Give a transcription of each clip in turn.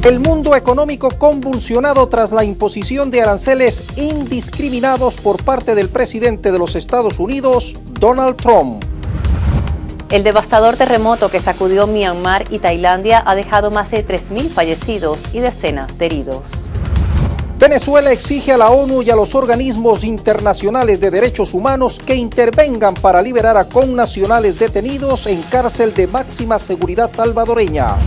El mundo económico convulsionado tras la imposición de aranceles indiscriminados por parte del presidente de los Estados Unidos, Donald Trump. El devastador terremoto que sacudió Myanmar y Tailandia ha dejado más de 3.000 fallecidos y decenas de heridos. Venezuela exige a la ONU y a los organismos internacionales de derechos humanos que intervengan para liberar a connacionales detenidos en cárcel de máxima seguridad salvadoreña.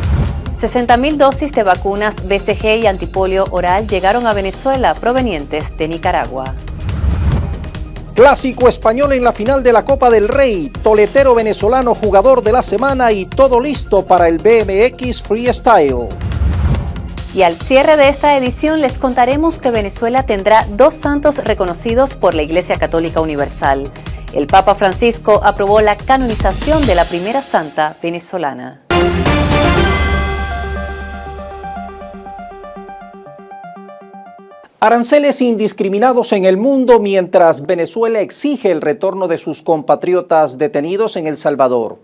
60.000 dosis de vacunas BCG y antipolio oral llegaron a Venezuela provenientes de Nicaragua. Clásico español en la final de la Copa del Rey, toletero venezolano jugador de la semana y todo listo para el BMX Freestyle. Y al cierre de esta edición les contaremos que Venezuela tendrá 2 santos reconocidos por la Iglesia Católica Universal. El Papa Francisco aprobó la canonización de la primera santa venezolana. Aranceles indiscriminados en el mundo mientras Venezuela exige el retorno de sus compatriotas detenidos en El Salvador.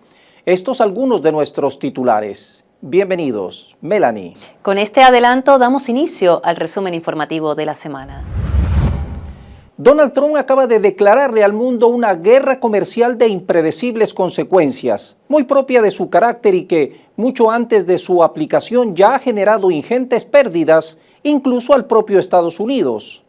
Estos algunos de nuestros titulares. Bienvenidos, Melanie. Con este adelanto damos inicio al resumen informativo de la semana. Donald Trump acaba de declararle al mundo una guerra comercial de impredecibles consecuencias, muy propia de su carácter y que, mucho antes de su aplicación, ya ha generado ingentes pérdidas, incluso al propio Estados Unidos.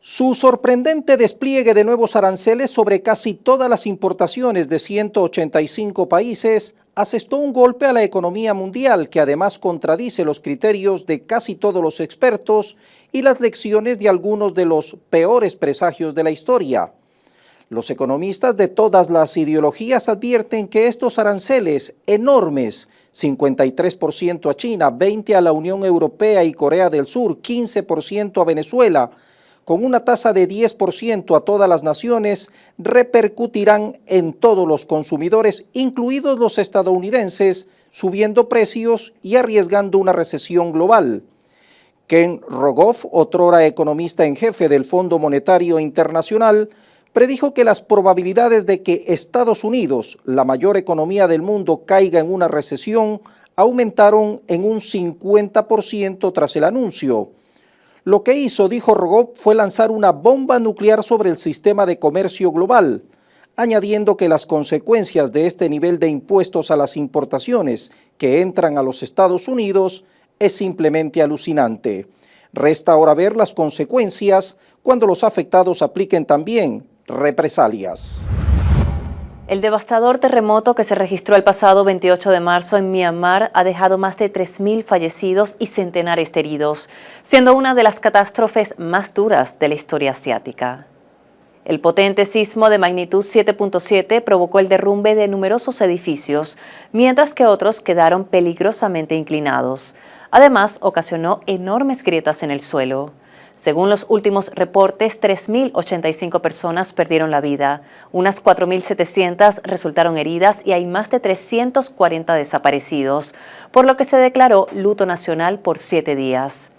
Su sorprendente despliegue de nuevos aranceles sobre casi todas las importaciones de 185 países asestó un golpe a la economía mundial que además contradice los criterios de casi todos los expertos y las lecciones de algunos de los peores presagios de la historia. Los economistas de todas las ideologías advierten que estos aranceles enormes, 53% a China, 20% a la Unión Europea y Corea del Sur, 15% a Venezuela, con una tasa de 10% a todas las naciones, repercutirán en todos los consumidores, incluidos los estadounidenses, subiendo precios y arriesgando una recesión global. Ken Rogoff, otrora economista en jefe del Fondo Monetario Internacional, predijo que las probabilidades de que Estados Unidos, la mayor economía del mundo, caiga en una recesión aumentaron en un 50% tras el anuncio. Lo que hizo, dijo Rogoff, fue lanzar una bomba nuclear sobre el sistema de comercio global, añadiendo que las consecuencias de este nivel de impuestos a las importaciones que entran a los Estados Unidos es simplemente alucinante. Resta ahora ver las consecuencias cuando los afectados apliquen también represalias. El devastador terremoto que se registró el pasado 28 de marzo en Myanmar ha dejado más de 3.000 fallecidos y centenares de heridos, siendo una de las catástrofes más duras de la historia asiática. El potente sismo de magnitud 7.7 provocó el derrumbe de numerosos edificios, mientras que otros quedaron peligrosamente inclinados. Además, ocasionó enormes grietas en el suelo. Según los últimos reportes, 3.085 personas perdieron la vida, unas 4.700 resultaron heridas y hay más de 340 desaparecidos, por lo que se declaró luto nacional por 7 días.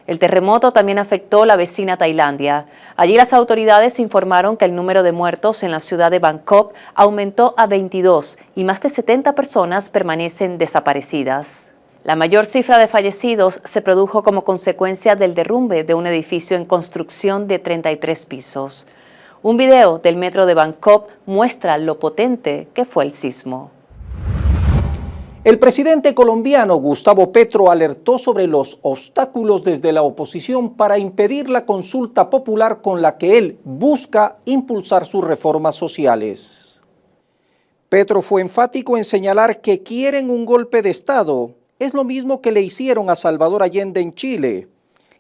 El terremoto también afectó la vecina Tailandia. Allí las autoridades informaron que el número de muertos en la ciudad de Bangkok aumentó a 22 y más de 70 personas permanecen desaparecidas. La mayor cifra de fallecidos se produjo como consecuencia del derrumbe de un edificio en construcción de 33 pisos. Un video del metro de Bangkok muestra lo potente que fue el sismo. El presidente colombiano Gustavo Petro alertó sobre los obstáculos desde la oposición para impedir la consulta popular con la que él busca impulsar sus reformas sociales. Petro fue enfático en señalar que quieren un golpe de Estado. Es lo mismo que le hicieron a Salvador Allende en Chile.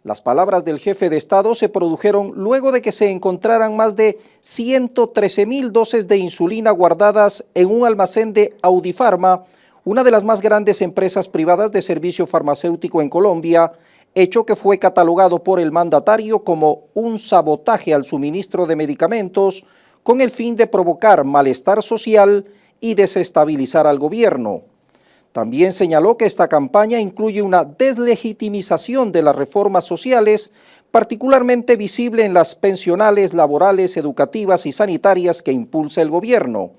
Las palabras del jefe de Estado se produjeron luego de que se encontraran más de 113.000 dosis de insulina guardadas en un almacén de Audifarma, una de las más grandes empresas privadas de servicio farmacéutico en Colombia, hecho que fue catalogado por el mandatario como un sabotaje al suministro de medicamentos con el fin de provocar malestar social y desestabilizar al gobierno. También señaló que esta campaña incluye una deslegitimización de las reformas sociales, particularmente visible en las pensionales, laborales, educativas y sanitarias que impulsa el gobierno.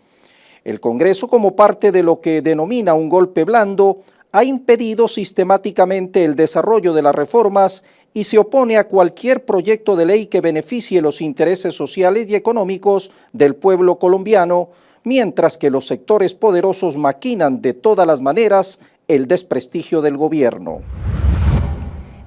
El Congreso, como parte de lo que denomina un golpe blando, ha impedido sistemáticamente el desarrollo de las reformas y se opone a cualquier proyecto de ley que beneficie los intereses sociales y económicos del pueblo colombiano, mientras que los sectores poderosos maquinan de todas las maneras el desprestigio del gobierno.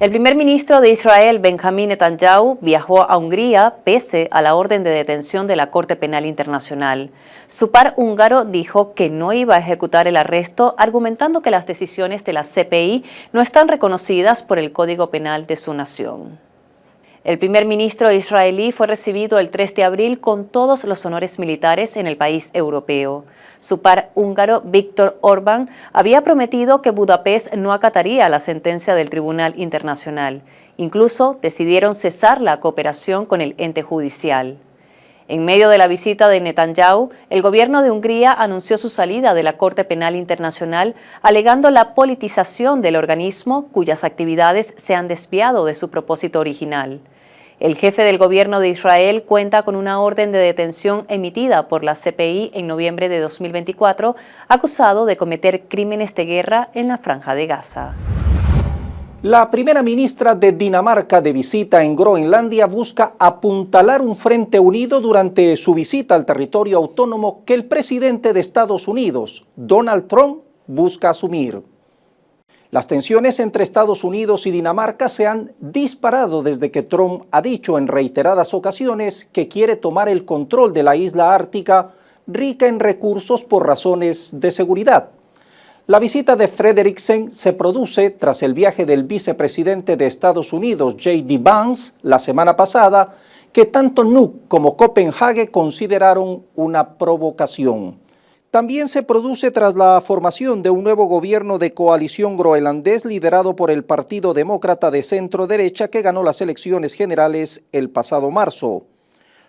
El primer ministro de Israel, Benjamín Netanyahu, viajó a Hungría pese a la orden de detención de la Corte Penal Internacional. Su par húngaro dijo que no iba a ejecutar el arresto, argumentando que las decisiones de la CPI no están reconocidas por el Código Penal de su nación. El primer ministro israelí fue recibido el 3 de abril con todos los honores militares en el país europeo. Su par húngaro, Viktor Orbán, había prometido que Budapest no acataría la sentencia del Tribunal Internacional. Incluso decidieron cesar la cooperación con el ente judicial. En medio de la visita de Netanyahu, el gobierno de Hungría anunció su salida de la Corte Penal Internacional, alegando la politización del organismo cuyas actividades se han desviado de su propósito original. El jefe del gobierno de Israel cuenta con una orden de detención emitida por la CPI en noviembre de 2024, acusado de cometer crímenes de guerra en la Franja de Gaza. La primera ministra de Dinamarca, de visita en Groenlandia, busca apuntalar un frente unido durante su visita al territorio autónomo que el presidente de Estados Unidos, Donald Trump, busca asumir. Las tensiones entre Estados Unidos y Dinamarca se han disparado desde que Trump ha dicho en reiteradas ocasiones que quiere tomar el control de la isla ártica, rica en recursos por razones de seguridad. La visita de Frederiksen se produce tras el viaje del vicepresidente de Estados Unidos, J.D. Vance, la semana pasada, que tanto Nuuk como Copenhague consideraron una provocación. También se produce tras la formación de un nuevo gobierno de coalición groenlandés liderado por el Partido Demócrata de centro-derecha que ganó las elecciones generales el pasado marzo.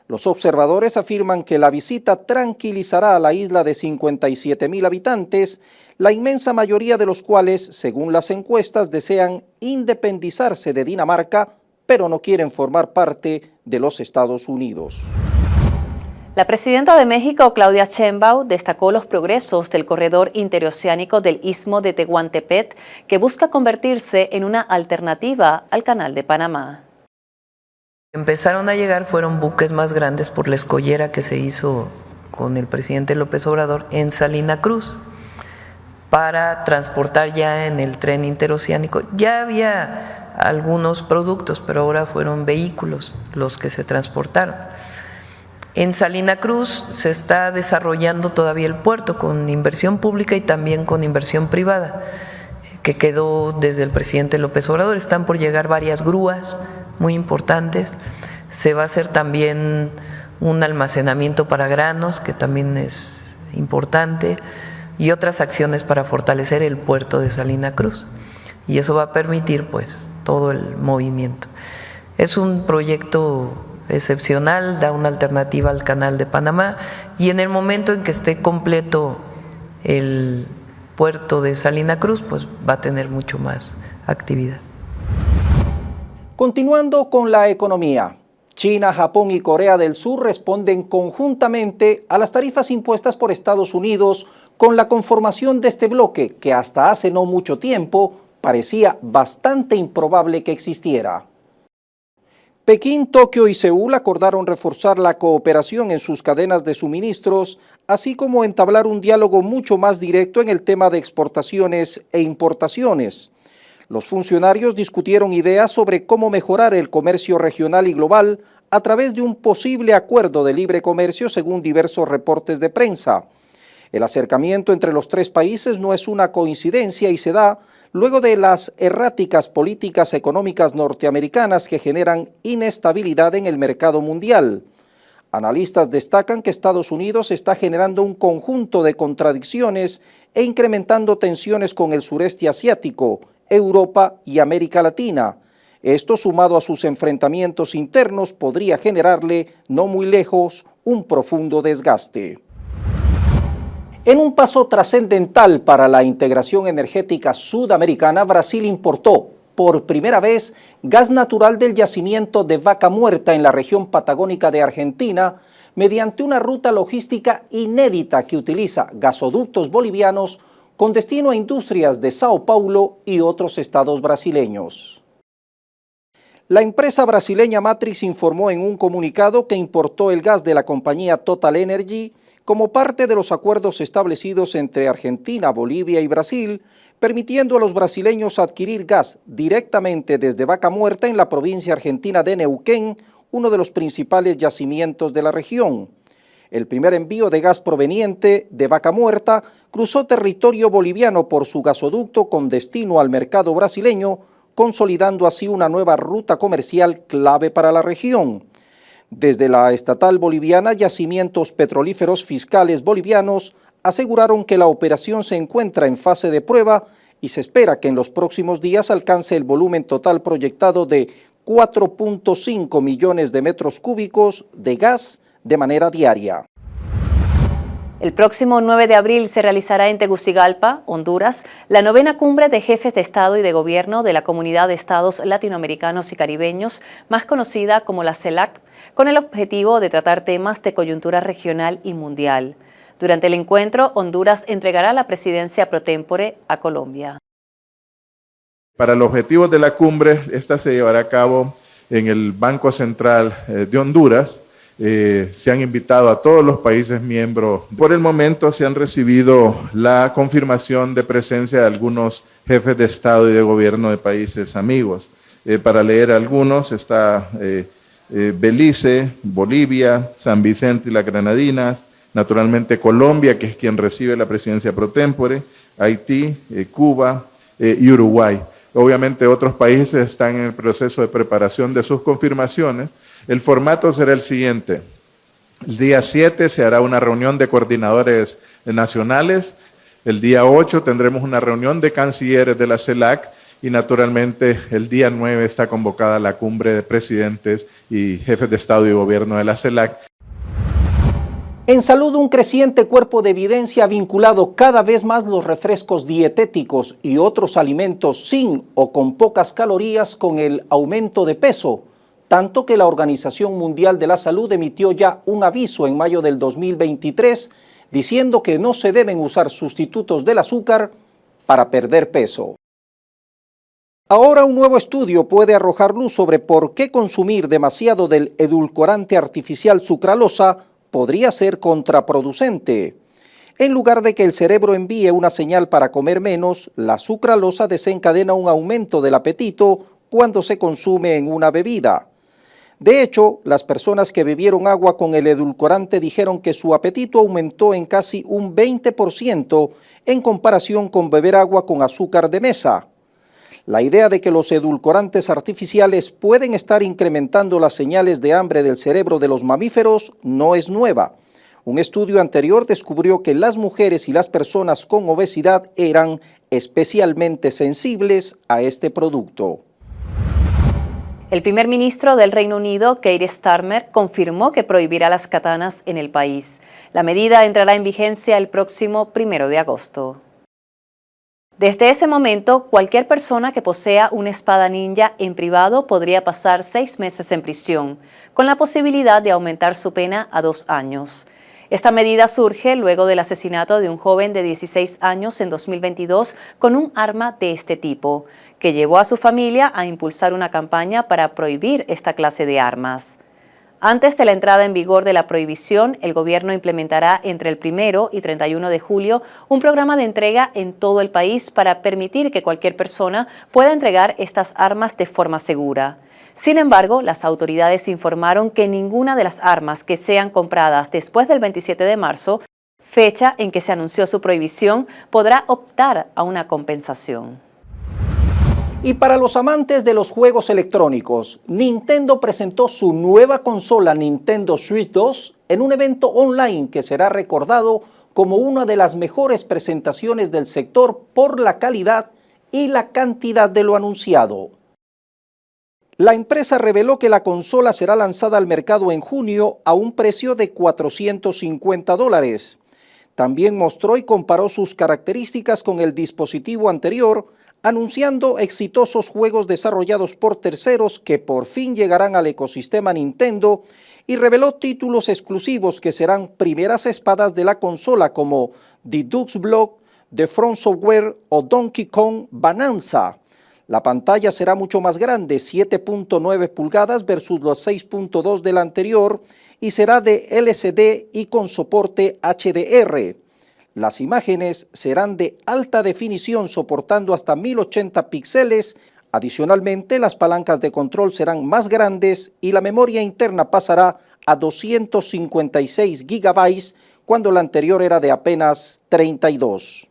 Los observadores afirman que la visita tranquilizará a la isla de 57.000 habitantes, la inmensa mayoría de los cuales, según las encuestas, desean independizarse de Dinamarca, pero no quieren formar parte de los Estados Unidos. La presidenta de México, Claudia Sheinbaum, destacó los progresos del corredor interoceánico del Istmo de Tehuantepec, que busca convertirse en una alternativa al Canal de Panamá. Empezaron a llegar, fueron buques más grandes por la escollera que se hizo con el presidente López Obrador en Salina Cruz, para transportar ya en el tren interoceánico. Ya había algunos productos, pero ahora fueron vehículos los que se transportaron. En Salina Cruz se está desarrollando todavía el puerto con inversión pública y también con inversión privada, que quedó desde el presidente López Obrador. Están por llegar varias grúas muy importantes. Se va a hacer también un almacenamiento para granos, que también es importante, y otras acciones para fortalecer el puerto de Salina Cruz. Y eso va a permitir pues todo el movimiento. Es un proyecto excepcional, da una alternativa al Canal de Panamá, y en el momento en que esté completo el puerto de Salina Cruz, pues va a tener mucho más actividad. Continuando con la economía, China, Japón y Corea del Sur responden conjuntamente a las tarifas impuestas por Estados Unidos con la conformación de este bloque que hasta hace no mucho tiempo parecía bastante improbable que existiera. Pekín, Tokio y Seúl acordaron reforzar la cooperación en sus cadenas de suministros, así como entablar un diálogo mucho más directo en el tema de exportaciones e importaciones. Los funcionarios discutieron ideas sobre cómo mejorar el comercio regional y global a través de un posible acuerdo de libre comercio, según diversos reportes de prensa. El acercamiento entre los tres países no es una coincidencia y se da luego de las erráticas políticas económicas norteamericanas que generan inestabilidad en el mercado mundial. Analistas destacan que Estados Unidos está generando un conjunto de contradicciones e incrementando tensiones con el sureste asiático, Europa y América Latina. Esto, sumado a sus enfrentamientos internos, podría generarle, no muy lejos, un profundo desgaste. En un paso trascendental para la integración energética sudamericana, Brasil importó por primera vez gas natural del yacimiento de Vaca Muerta en la región patagónica de Argentina mediante una ruta logística inédita que utiliza gasoductos bolivianos con destino a industrias de Sao Paulo y otros estados brasileños. La empresa brasileña Matrix informó en un comunicado que importó el gas de la compañía Total Energy como parte de los acuerdos establecidos entre Argentina, Bolivia y Brasil, permitiendo a los brasileños adquirir gas directamente desde Vaca Muerta en la provincia argentina de Neuquén, uno de los principales yacimientos de la región. El primer envío de gas proveniente de Vaca Muerta cruzó territorio boliviano por su gasoducto con destino al mercado brasileño, consolidando así una nueva ruta comercial clave para la región. Desde la estatal boliviana, Yacimientos Petrolíferos Fiscales Bolivianos aseguraron que la operación se encuentra en fase de prueba y se espera que en los próximos días alcance el volumen total proyectado de 4.5 millones de metros cúbicos de gas de manera diaria. El próximo 9 de abril se realizará en Tegucigalpa, Honduras, la 9ª cumbre de jefes de Estado y de Gobierno de la Comunidad de Estados Latinoamericanos y Caribeños, más conocida como la CELAC, con el objetivo de tratar temas de coyuntura regional y mundial. Durante el encuentro, Honduras entregará la presidencia pro tempore a Colombia. Para los objetivos de la cumbre, esta se llevará a cabo en el Banco Central de Honduras. Se han invitado a todos los países miembros. Por el momento se han recibido la confirmación de presencia de algunos jefes de Estado y de Gobierno de países amigos. Para leer algunos está Belice, Bolivia, San Vicente y las Granadinas, naturalmente Colombia, que es quien recibe la presidencia pro tempore, Haití, Cuba y Uruguay. Obviamente otros países están en el proceso de preparación de sus confirmaciones. El formato será el siguiente. El día 7 se hará una reunión de coordinadores nacionales. El día 8 tendremos una reunión de cancilleres de la CELAC y naturalmente el día 9 está convocada la cumbre de presidentes y jefes de Estado y Gobierno de la CELAC. En salud, un creciente cuerpo de evidencia ha vinculado cada vez más los refrescos dietéticos y otros alimentos sin o con pocas calorías con el aumento de peso, tanto que la Organización Mundial de la Salud emitió ya un aviso en mayo del 2023 diciendo que no se deben usar sustitutos del azúcar para perder peso. Ahora un nuevo estudio puede arrojar luz sobre por qué consumir demasiado del edulcorante artificial sucralosa podría ser contraproducente. En lugar de que el cerebro envíe una señal para comer menos, la sucralosa desencadena un aumento del apetito cuando se consume en una bebida. De hecho, las personas que bebieron agua con el edulcorante dijeron que su apetito aumentó en casi un 20% en comparación con beber agua con azúcar de mesa. La idea de que los edulcorantes artificiales pueden estar incrementando las señales de hambre del cerebro de los mamíferos no es nueva. Un estudio anterior descubrió que las mujeres y las personas con obesidad eran especialmente sensibles a este producto. El primer ministro del Reino Unido, Keir Starmer, confirmó que prohibirá las katanas en el país. La medida entrará en vigencia el próximo 1 de agosto. Desde ese momento, cualquier persona que posea una espada ninja en privado podría pasar 6 meses en prisión, con la posibilidad de aumentar su pena a 2 años. Esta medida surge luego del asesinato de un joven de 16 años en 2022 con un arma de este tipo, que llevó a su familia a impulsar una campaña para prohibir esta clase de armas. Antes de la entrada en vigor de la prohibición, el gobierno implementará entre el 1 y 31 de julio un programa de entrega en todo el país para permitir que cualquier persona pueda entregar estas armas de forma segura. Sin embargo, las autoridades informaron que ninguna de las armas que sean compradas después del 27 de marzo, fecha en que se anunció su prohibición, podrá optar a una compensación. Y para los amantes de los juegos electrónicos, Nintendo presentó su nueva consola Nintendo Switch 2 en un evento online que será recordado como una de las mejores presentaciones del sector por la calidad y la cantidad de lo anunciado. La empresa reveló que la consola será lanzada al mercado en junio a un precio de $450. También mostró y comparó sus características con el dispositivo anterior, anunciando exitosos juegos desarrollados por terceros que por fin llegarán al ecosistema Nintendo, y reveló títulos exclusivos que serán primeras espadas de la consola como Deduxblock, de From Software o Donkey Kong Bonanza. La pantalla será mucho más grande, 7.9 pulgadas versus los 6.2 de la anterior, y será de LCD y con soporte HDR. Las imágenes serán de alta definición soportando hasta 1080 píxeles. Adicionalmente, las palancas de control serán más grandes y la memoria interna pasará a 256 GB cuando la anterior era de apenas 32.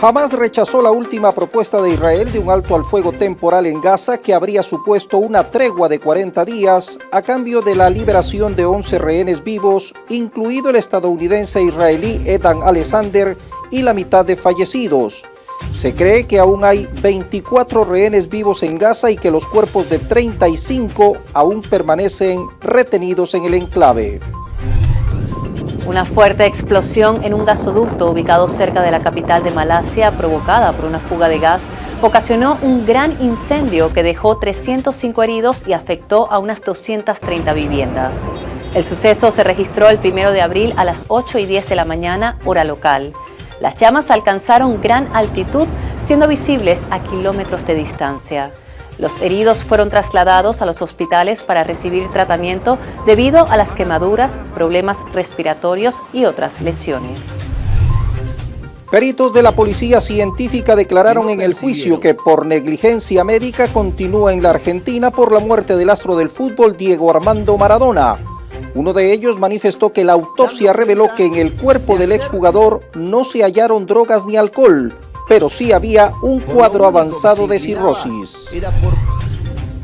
Hamás rechazó la última propuesta de Israel de un alto al fuego temporal en Gaza que habría supuesto una tregua de 40 días a cambio de la liberación de 11 rehenes vivos, incluido el estadounidense israelí Edan Alexander, y la mitad de fallecidos. Se cree que aún hay 24 rehenes vivos en Gaza y que los cuerpos de 35 aún permanecen retenidos en el enclave. Una fuerte explosión en un gasoducto ubicado cerca de la capital de Malasia, provocada por una fuga de gas, ocasionó un gran incendio que dejó 305 heridos y afectó a unas 230 viviendas. El suceso se registró el 1 de abril a las 8:10 de la mañana, hora local. Las llamas alcanzaron gran altitud, siendo visibles a kilómetros de distancia. Los heridos fueron trasladados a los hospitales para recibir tratamiento debido a las quemaduras, problemas respiratorios y otras lesiones. Peritos de la policía científica declararon en el juicio que por negligencia médica continúa en la Argentina por la muerte del astro del fútbol Diego Armando Maradona. Uno de ellos manifestó que la autopsia reveló que en el cuerpo del exjugador no se hallaron drogas ni alcohol, pero sí había un cuadro avanzado de cirrosis.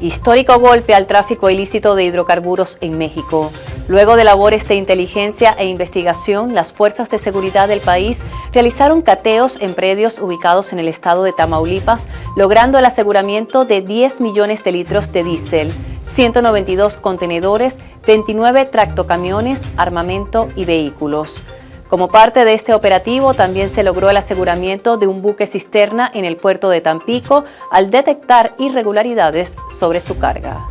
Histórico golpe al tráfico ilícito de hidrocarburos en México. Luego de labores de inteligencia e investigación, las fuerzas de seguridad del país realizaron cateos en predios ubicados en el estado de Tamaulipas, logrando el aseguramiento de 10 millones de litros de diésel, 192 contenedores, 29 tractocamiones, armamento y vehículos. Como parte de este operativo, también se logró el aseguramiento de un buque cisterna en el puerto de Tampico al detectar irregularidades sobre su carga.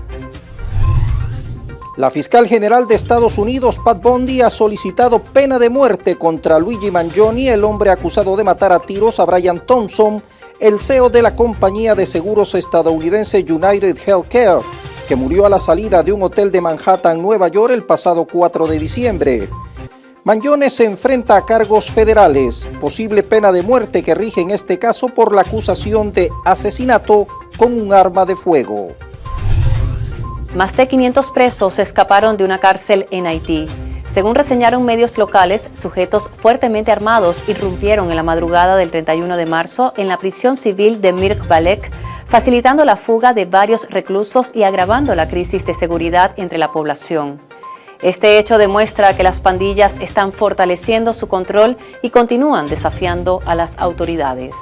La fiscal general de Estados Unidos, Pat Bondi, ha solicitado pena de muerte contra Luigi Mangione, el hombre acusado de matar a tiros a Brian Thompson, el CEO de la compañía de seguros estadounidense United Healthcare, que murió a la salida de un hotel de Manhattan, Nueva York, el pasado 4 de diciembre. Mangione se enfrenta a cargos federales, posible pena de muerte que rige en este caso por la acusación de asesinato con un arma de fuego. Más de 500 presos escaparon de una cárcel en Haití. Según reseñaron medios locales, sujetos fuertemente armados irrumpieron en la madrugada del 31 de marzo en la prisión civil de Mirk-Balek, facilitando la fuga de varios reclusos y agravando la crisis de seguridad entre la población. Este hecho demuestra que las pandillas están fortaleciendo su control y continúan desafiando a las autoridades.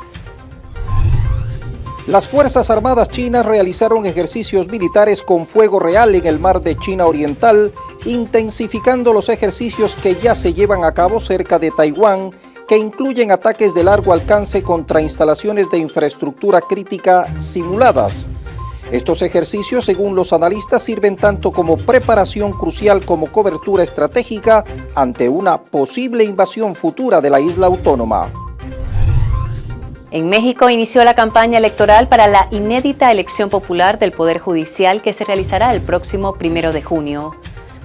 Las Fuerzas Armadas chinas realizaron ejercicios militares con fuego real en el mar de China Oriental, intensificando los ejercicios que ya se llevan a cabo cerca de Taiwán, que incluyen ataques de largo alcance contra instalaciones de infraestructura crítica simuladas. Estos ejercicios, según los analistas, sirven tanto como preparación crucial como cobertura estratégica ante una posible invasión futura de la isla autónoma. En México inició la campaña electoral para la inédita elección popular del Poder Judicial que se realizará el próximo 1 de junio.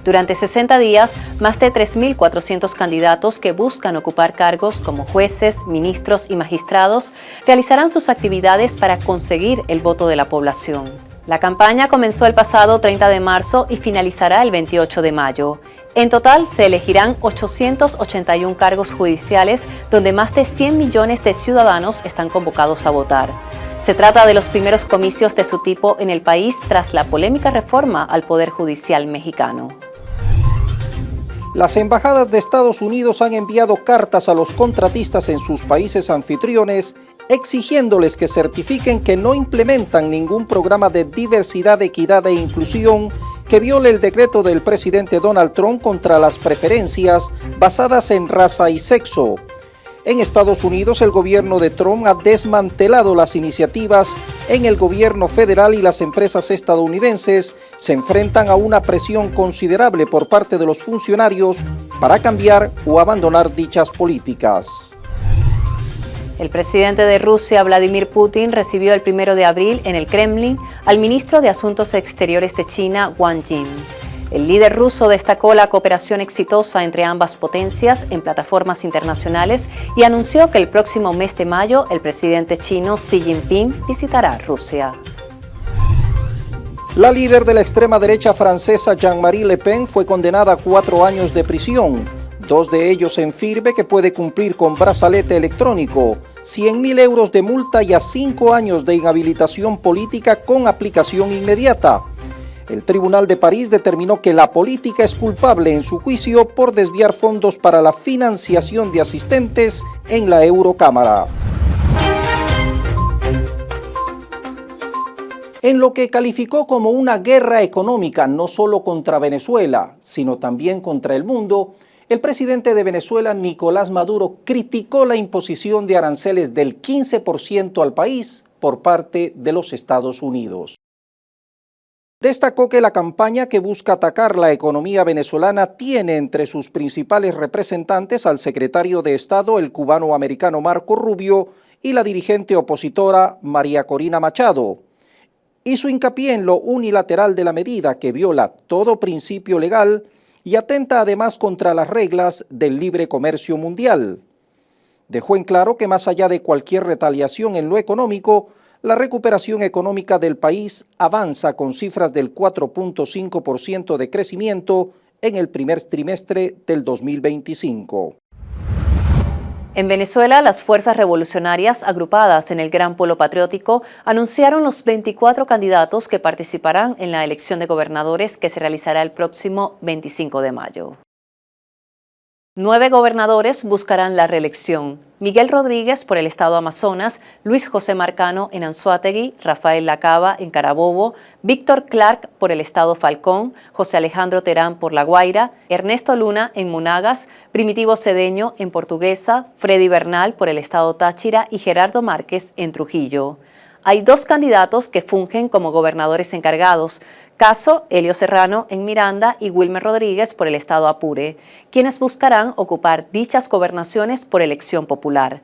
Durante 60 días, más de 3.400 candidatos que buscan ocupar cargos como jueces, ministros y magistrados realizarán sus actividades para conseguir el voto de la población. La campaña comenzó el pasado 30 de marzo y finalizará el 28 de mayo. En total, se elegirán 881 cargos judiciales, donde más de 100 millones de ciudadanos están convocados a votar. Se trata de los primeros comicios de su tipo en el país tras la polémica reforma al Poder Judicial mexicano. Las embajadas de Estados Unidos han enviado cartas a los contratistas en sus países anfitriones exigiéndoles que certifiquen que no implementan ningún programa de diversidad, equidad e inclusión que viole el decreto del presidente Donald Trump contra las preferencias basadas en raza y sexo. En Estados Unidos, el gobierno de Trump ha desmantelado las iniciativas en el gobierno federal y las empresas estadounidenses se enfrentan a una presión considerable por parte de los funcionarios para cambiar o abandonar dichas políticas. El presidente de Rusia, Vladimir Putin, recibió el 1 de abril en el Kremlin al ministro de Asuntos Exteriores de China, Wang Yi. El líder ruso destacó la cooperación exitosa entre ambas potencias en plataformas internacionales y anunció que el próximo mes de mayo el presidente chino Xi Jinping visitará Rusia. La líder de la extrema derecha francesa Jean-Marie Le Pen fue condenada a 4 años de prisión, 2 de ellos en firme que puede cumplir con brazalete electrónico, 100.000 euros de multa y a 5 años de inhabilitación política con aplicación inmediata. El Tribunal de París determinó que la política es culpable en su juicio por desviar fondos para la financiación de asistentes en la Eurocámara. En lo que calificó como una guerra económica no solo contra Venezuela, sino también contra el mundo, el presidente de Venezuela, Nicolás Maduro, criticó la imposición de aranceles del 15% al país por parte de los Estados Unidos. Destacó que la campaña que busca atacar la economía venezolana tiene entre sus principales representantes al secretario de Estado, el cubano-americano Marco Rubio, y la dirigente opositora María Corina Machado. Hizo hincapié en lo unilateral de la medida que viola todo principio legal y atenta además contra las reglas del libre comercio mundial. Dejó en claro que más allá de cualquier retaliación en lo económico, la recuperación económica del país avanza con cifras del 4.5% de crecimiento en el primer trimestre del 2025. En Venezuela, las fuerzas revolucionarias agrupadas en el Gran Polo Patriótico anunciaron los 24 candidatos que participarán en la elección de gobernadores que se realizará el próximo 25 de mayo. 9 gobernadores buscarán la reelección: Miguel Rodríguez por el estado Amazonas, Luis José Marcano en Anzoátegui, Rafael Lacaba en Carabobo, Víctor Clark por el estado Falcón, José Alejandro Terán por La Guaira, Ernesto Luna en Monagas, Primitivo Cedeño en Portuguesa, Freddy Bernal por el estado Táchira y Gerardo Márquez en Trujillo. Hay 2 candidatos que fungen como gobernadores encargados, caso Elio Serrano en Miranda y Wilmer Rodríguez por el estado Apure, quienes buscarán ocupar dichas gobernaciones por elección popular.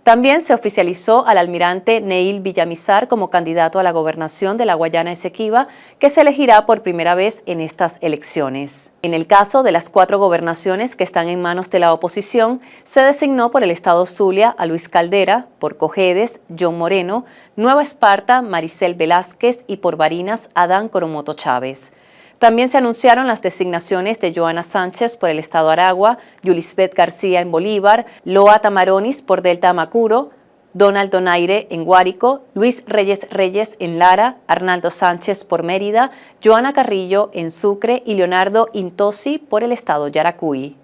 También se oficializó al almirante Neil Villamizar como candidato a la gobernación de la Guayana Esequiba, que se elegirá por primera vez en estas elecciones. En el caso de las 4 gobernaciones que están en manos de la oposición, se designó por el estado Zulia a Luis Caldera, por Cojedes, John Moreno, Nueva Esparta, Maricel Velázquez y por Barinas, Adán Coromoto Chávez. También se anunciaron las designaciones de Joana Sánchez por el estado Aragua, Yulisbeth García en Bolívar, Loa Tamaronis por Delta Amacuro, Donald Donaire en Guárico, Luis Reyes Reyes en Lara, Arnaldo Sánchez por Mérida, Joana Carrillo en Sucre y Leonardo Intosi por el estado Yaracuy.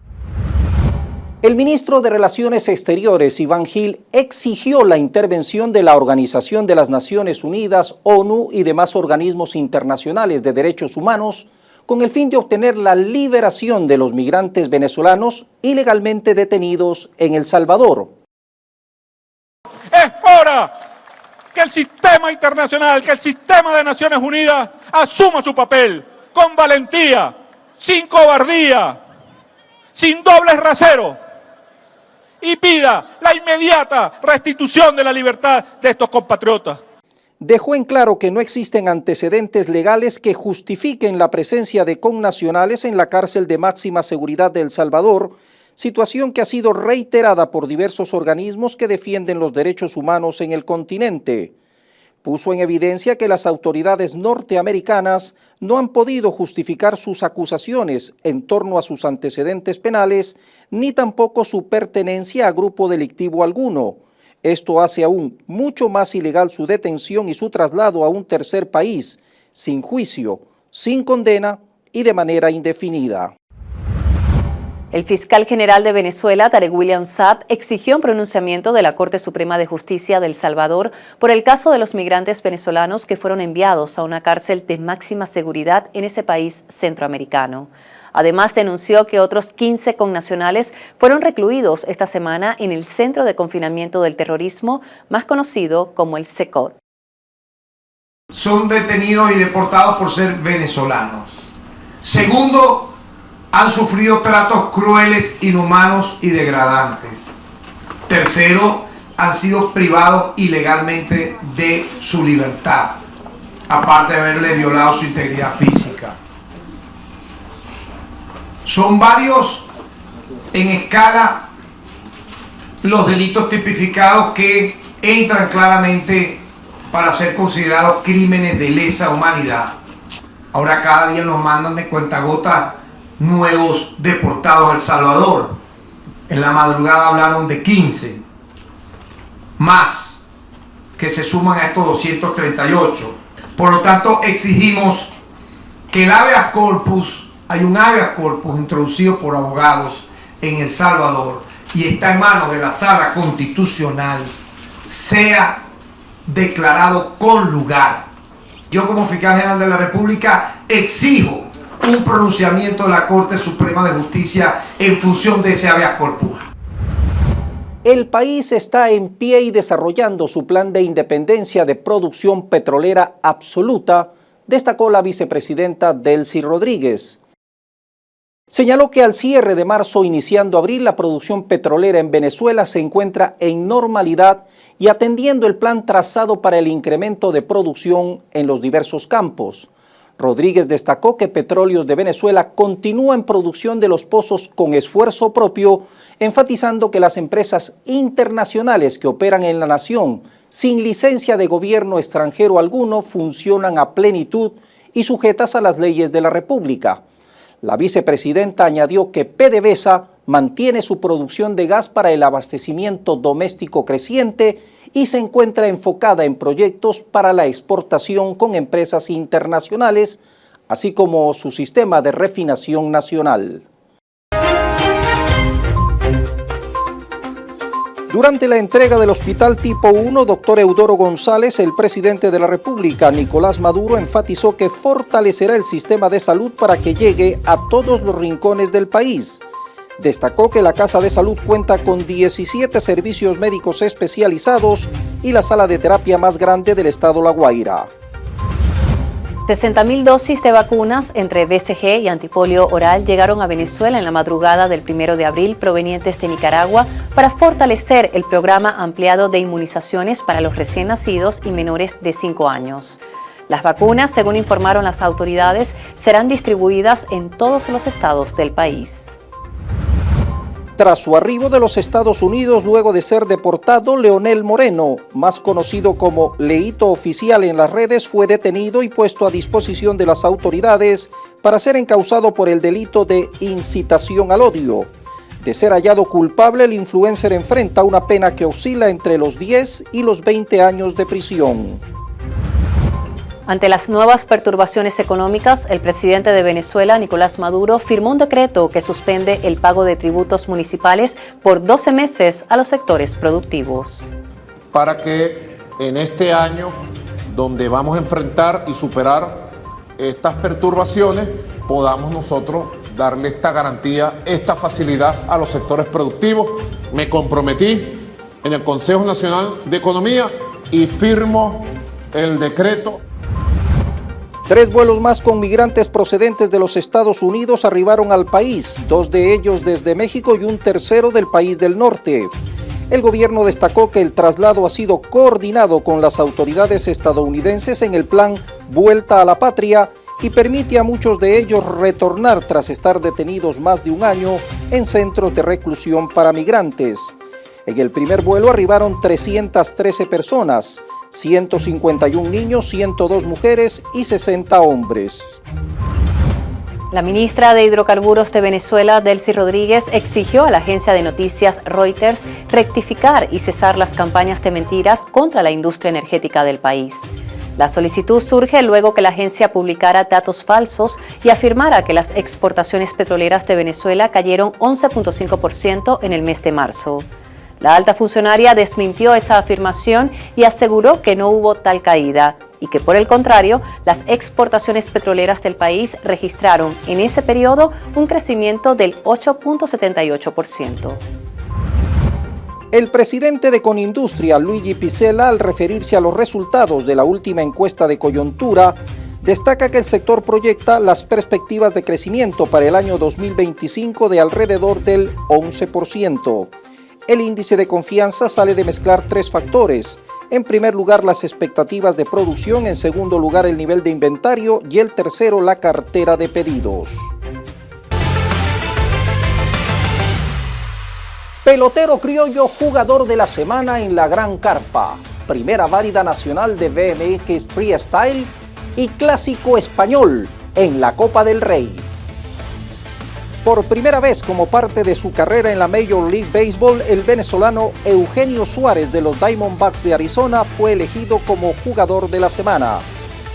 El ministro de Relaciones Exteriores, Iván Gil, exigió la intervención de la Organización de las Naciones Unidas, ONU y demás organismos internacionales de derechos humanos con el fin de obtener la liberación de los migrantes venezolanos ilegalmente detenidos en El Salvador. Es hora que el sistema internacional, que el sistema de Naciones Unidas asuma su papel con valentía, sin cobardía, sin dobles raseros, y pida la inmediata restitución de la libertad de estos compatriotas. Dejó en claro que no existen antecedentes legales que justifiquen la presencia de connacionales en la cárcel de máxima seguridad de El Salvador, situación que ha sido reiterada por diversos organismos que defienden los derechos humanos en el continente. Puso en evidencia que las autoridades norteamericanas no han podido justificar sus acusaciones en torno a sus antecedentes penales, ni tampoco su pertenencia a grupo delictivo alguno. Esto hace aún mucho más ilegal su detención y su traslado a un tercer país, sin juicio, sin condena y de manera indefinida. El fiscal general de Venezuela, Tarek William Saab, exigió un pronunciamiento de la Corte Suprema de Justicia de El Salvador por el caso de los migrantes venezolanos que fueron enviados a una cárcel de máxima seguridad en ese país centroamericano. Además, denunció que otros 15 connacionales fueron recluidos esta semana en el Centro de Confinamiento del Terrorismo, más conocido como el CECOT. Son detenidos y deportados por ser venezolanos. Segundo, han sufrido tratos crueles, inhumanos y degradantes. Tercero, han sido privados ilegalmente de su libertad, aparte de haberle violado su integridad física. Son varios en escala los delitos tipificados que entran claramente para ser considerados crímenes de lesa humanidad. Ahora cada día nos mandan de cuentagotas nuevos deportados a El Salvador. En la madrugada hablaron de 15 más que se suman a estos 238. Por lo tanto, exigimos que el habeas corpus, hay un habeas corpus introducido por abogados en El Salvador y está en manos de la Sala Constitucional, sea declarado con lugar. Yo como fiscal general de la República exijo un pronunciamiento de la Corte Suprema de Justicia en función de ese habeas corpus. El país está en pie y desarrollando su plan de independencia de producción petrolera absoluta, destacó la vicepresidenta Delcy Rodríguez. Señaló que al cierre de marzo, iniciando abril, la producción petrolera en Venezuela se encuentra en normalidad y atendiendo el plan trazado para el incremento de producción en los diversos campos. Rodríguez destacó que Petróleos de Venezuela continúa en producción de los pozos con esfuerzo propio, enfatizando que las empresas internacionales que operan en la nación sin licencia de gobierno extranjero alguno funcionan a plenitud y sujetas a las leyes de la República. La vicepresidenta añadió que PDVSA mantiene su producción de gas para el abastecimiento doméstico creciente y se encuentra enfocada en proyectos para la exportación con empresas internacionales, así como su sistema de refinación nacional. Durante la entrega del Hospital Tipo 1, Dr. Eudoro González, el presidente de la República, Nicolás Maduro, enfatizó que fortalecerá el sistema de salud para que llegue a todos los rincones del país. Destacó que la Casa de Salud cuenta con 17 servicios médicos especializados y la sala de terapia más grande del estado La Guaira. 60.000 dosis de vacunas entre BCG y antipolio oral llegaron a Venezuela en la madrugada del 1 de abril provenientes de Nicaragua para fortalecer el programa ampliado de inmunizaciones para los recién nacidos y menores de 5 años. Las vacunas, según informaron las autoridades, serán distribuidas en todos los estados del país. Tras su arribo de los Estados Unidos luego de ser deportado, Leonel Moreno, más conocido como Leito Oficial en las redes, fue detenido y puesto a disposición de las autoridades para ser encausado por el delito de incitación al odio. De ser hallado culpable, el influencer enfrenta una pena que oscila entre los 10 y los 20 años de prisión. Ante las nuevas perturbaciones económicas, el presidente de Venezuela, Nicolás Maduro, firmó un decreto que suspende el pago de tributos municipales por 12 meses a los sectores productivos. Para que en este año, donde vamos a enfrentar y superar estas perturbaciones, podamos nosotros darle esta garantía, esta facilidad a los sectores productivos. Me comprometí en el Consejo Nacional de Economía y firmo el decreto. 3 vuelos más con migrantes procedentes de los Estados Unidos arribaron al país, 2 de ellos desde México y un tercero del país del norte. El gobierno destacó que el traslado ha sido coordinado con las autoridades estadounidenses en el plan Vuelta a la Patria y permite a muchos de ellos retornar tras estar detenidos más de un año en centros de reclusión para migrantes. En el primer vuelo arribaron 313 personas, 151 niños, 102 mujeres y 60 hombres. La ministra de Hidrocarburos de Venezuela, Delcy Rodríguez, exigió a la agencia de noticias Reuters rectificar y cesar las campañas de mentiras contra la industria energética del país. La solicitud surge luego que la agencia publicara datos falsos y afirmara que las exportaciones petroleras de Venezuela cayeron 11.5% en el mes de marzo. La alta funcionaria desmintió esa afirmación y aseguró que no hubo tal caída y que, por el contrario, las exportaciones petroleras del país registraron en ese periodo un crecimiento del 8.78%. El presidente de Conindustria, Luigi Piccella, al referirse a los resultados de la última encuesta de coyuntura, destaca que el sector proyecta las perspectivas de crecimiento para el año 2025 de alrededor del 11%. El índice de confianza sale de mezclar tres factores. En primer lugar, las expectativas de producción, en segundo lugar, el nivel de inventario y el tercero, la cartera de pedidos. Pelotero criollo, jugador de la semana en la Gran Carpa, primera válida nacional de BMX Freestyle y clásico español en la Copa del Rey. Por primera vez como parte de su carrera en la Major League Baseball, el venezolano Eugenio Suárez de los Diamondbacks de Arizona fue elegido como jugador de la semana.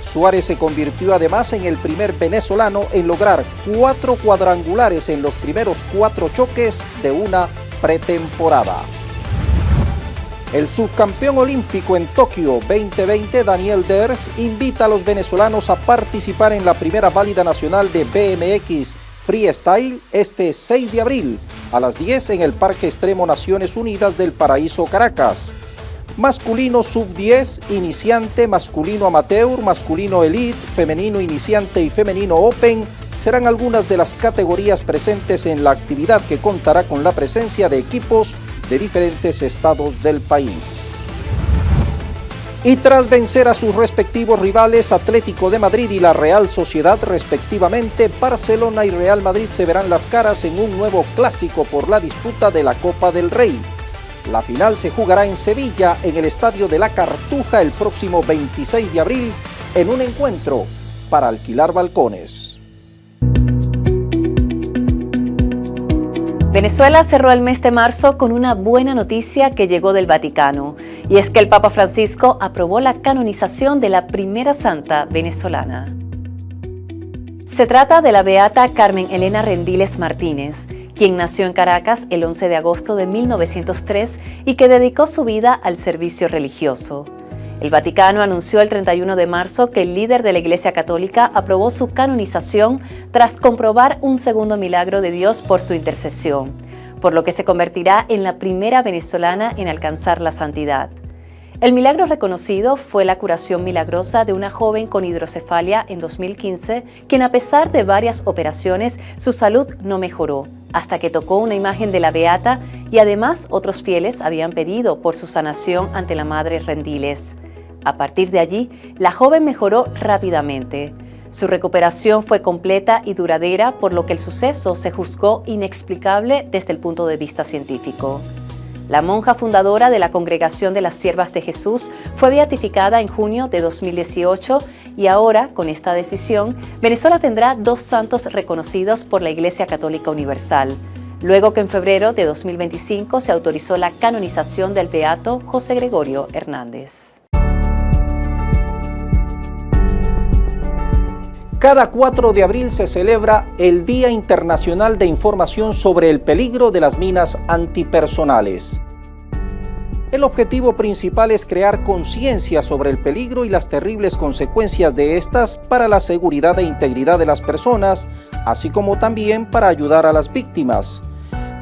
Suárez se convirtió además en el primer venezolano en lograr 4 cuadrangulares en los primeros 4 choques de una pretemporada. El subcampeón olímpico en Tokio 2020, Daniel Ders, invita a los venezolanos a participar en la primera válida nacional de BMX Freestyle este 6 de abril a las 10 en el Parque Extremo Naciones Unidas del Paraíso, Caracas. Masculino sub-10, iniciante, masculino amateur, masculino elite, femenino iniciante y femenino open serán algunas de las categorías presentes en la actividad, que contará con la presencia de equipos de diferentes estados del país. Y tras vencer a sus respectivos rivales Atlético de Madrid y la Real Sociedad respectivamente, Barcelona y Real Madrid se verán las caras en un nuevo clásico por la disputa de la Copa del Rey. La final se jugará en Sevilla, en el Estadio de la Cartuja, el próximo 26 de abril, en un encuentro para alquilar balcones. Venezuela cerró el mes de marzo con una buena noticia que llegó del Vaticano, y es que el Papa Francisco aprobó la canonización de la primera santa venezolana. Se trata de la beata Carmen Elena Rendiles Martínez, quien nació en Caracas el 11 de agosto de 1903 y que dedicó su vida al servicio religioso. El Vaticano anunció el 31 de marzo que el líder de la Iglesia Católica aprobó su canonización tras comprobar un segundo milagro de Dios por su intercesión, por lo que se convertirá en la primera venezolana en alcanzar la santidad. El milagro reconocido fue la curación milagrosa de una joven con hidrocefalia en 2015, quien a pesar de varias operaciones, su salud no mejoró, hasta que tocó una imagen de la beata y además otros fieles habían pedido por su sanación ante la Madre Rendiles. A partir de allí, la joven mejoró rápidamente. Su recuperación fue completa y duradera, por lo que el suceso se juzgó inexplicable desde el punto de vista científico. La monja fundadora de la Congregación de las Siervas de Jesús fue beatificada en junio de 2018 y ahora, con esta decisión, Venezuela tendrá 2 santos reconocidos por la Iglesia Católica Universal, luego que en febrero de 2025 se autorizó la canonización del beato José Gregorio Hernández. Cada 4 de abril se celebra el Día Internacional de Información sobre el peligro de las minas antipersonales. El objetivo principal es crear conciencia sobre el peligro y las terribles consecuencias de estas para la seguridad e integridad de las personas, así como también para ayudar a las víctimas.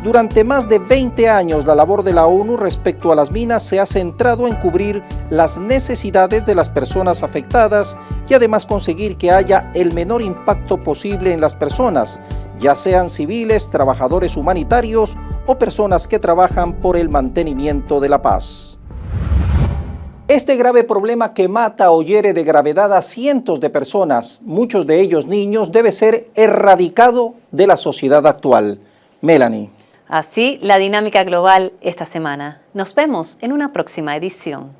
Durante más de 20 años, la labor de la ONU respecto a las minas se ha centrado en cubrir las necesidades de las personas afectadas y además conseguir que haya el menor impacto posible en las personas, ya sean civiles, trabajadores humanitarios o personas que trabajan por el mantenimiento de la paz. Este grave problema que mata o hiere de gravedad a cientos de personas, muchos de ellos niños, debe ser erradicado de la sociedad actual. Melanie. Así, la dinámica global esta semana. Nos vemos en una próxima edición.